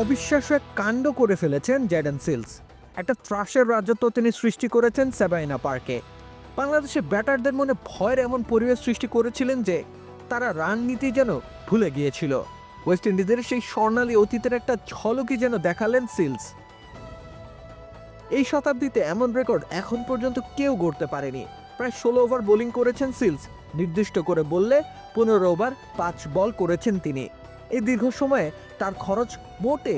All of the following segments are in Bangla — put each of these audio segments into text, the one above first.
অবিশ্বাস্য এক কাণ্ড করে ফেলেছেন জ্যাডেন সিলস। একটা ত্রাসের রাজত্ব তিনি সৃষ্টি করেছেন সাবাইনা পার্কে। বাংলাদেশের ব্যাটারদের মনে ভয়ের এমন পরিবেশ সৃষ্টি করেছিলেন যে তারা রান নীতি যেন ভুলে গিয়েছিল। ওয়েস্ট ইন্ডিজের সেই স্বর্ণালী অতীতের একটা ঝলকই যেন দেখালেন সিলস। এই শতাব্দীতে এমন রেকর্ড এখন পর্যন্ত কেউ গড়তে পারেনি। প্রায় 16 ওভার বোলিং করেছেন সিলস, নির্দিষ্ট করে বললে 15 ওভার 5 বল করেছেন তিনি। এই দীর্ঘ সময়ে তার খরচ মোটে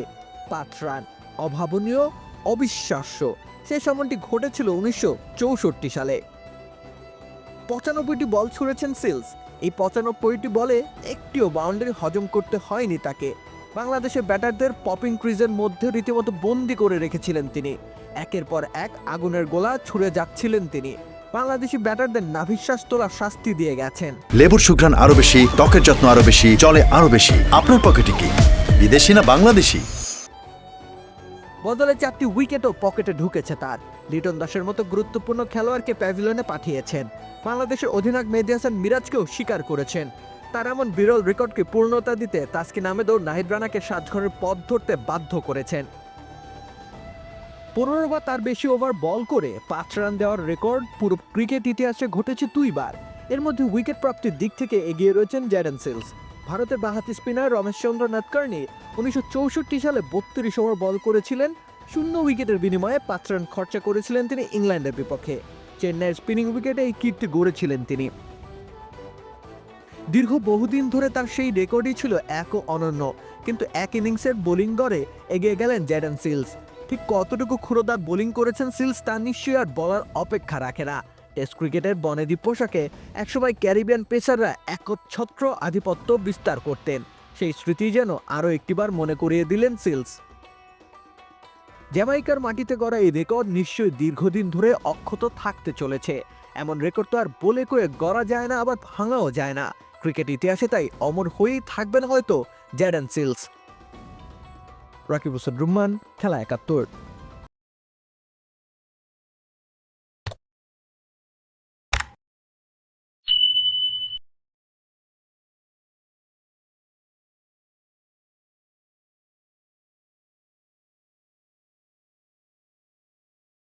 5 রান। অভাবনীয়, অবিশ্বাস্য। সেই সময়টি ঘটেছিল 1964 সালে। 95টি বল ছুঁড়েছেন সিলস। এই 95টি বলে একটিও বাউন্ডারি হজম করতে হয়নি তাকে। বাংলাদেশের ব্যাটারদের পপিং ক্রিজের মধ্যে রীতিমতো বন্দি করে রেখেছিলেন তিনি। একের পর এক আগুনের গোলা ছুঁড়ে যাচ্ছিলেন তিনি। বাংলাদেশি ব্যাটারদের নাভিশ্বাস তোলা শাস্তি দিয়ে গেছেন। লেবুর সুঘ্রাণ আরো বেশি, ত্বকের যত্ন আরো বেশি, চলে আরো বেশি। আপনার পকেটে কি বিদেশি না বাংলাদেশি? বদলে 4টি উইকেটও পকেটে ঢুকেছে তার। লিটন দাসের মতো গুরুত্বপূর্ণ খেলোয়াড়কে প্যাভিলিয়নে পাঠিয়েছেন। বাংলাদেশের অধিনায়ক মেহেদী হাসান মিরাজকেও স্বীকার করেছেন। তার এমন বিরল রেকর্ডকে পূর্ণতা দিতে তাসকিন আহমেদ ও নাহিদ রানাকে সাজঘরের পথ ধরতে বাধ্য করেছেন। 15 বা তার বেশি ওভার বল করে 5 রান দেওয়ার রেকর্ড পুরো ক্রিকেট ইতিহাসে ঘটেছে 2 বার। এর মধ্যে উইকেট প্রাপ্তির দিক থেকে এগিয়ে রয়েছেন জ্যাডেন সিলস। ভারতের বাঁহাতি স্পিনার রমেশচন্দ্র নাদকার্নি 1964 সালে 32 ওভার বল করেছিলেন। 0 উইকেটের বিনিময়ে 5 রান খরচা করেছিলেন তিনি ইংল্যান্ডের বিপক্ষে। চেন্নাইয়ের স্পিনিং উইকেটে এই কীর্তি গড়েছিলেন তিনি। দীর্ঘ বহুদিন ধরে তার সেই রেকর্ডই ছিল এক ও অনন্য। কিন্তু এক ইনিংসের বোলিং গড়ে এগিয়ে গেলেন জ্যাডেন সিলস। ঠিক কতটুকু ক্ষুরোদার বোলিং করেছেন সিলস তা নিশ্চয়ই আর বলার অপেক্ষা রাখে না। টেস্ট ক্রিকেটের বনেদি পোশাকে একসময় ক্যারিবিয়ান পেসাররা একচ্ছত্র আধিপত্য বিস্তার করতেন। সেই স্মৃতি যেন আরও একটিবার মনে করিয়ে দিলেন সিলস। জ্যামাইকার মাটিতে গড়া এই রেকর্ড নিশ্চয়ই দীর্ঘদিন ধরে অক্ষত থাকতে চলেছে। এমন রেকর্ড তো আর বলে কয়ে গড়া যায় না, আবার ভাঙাও যায় না। ক্রিকেট ইতিহাসে তাই অমর হয়েই থাকবেন হয়তো জ্যাডেন সিলস। রাকিব হোসেন রুম্মান, খেলা 71।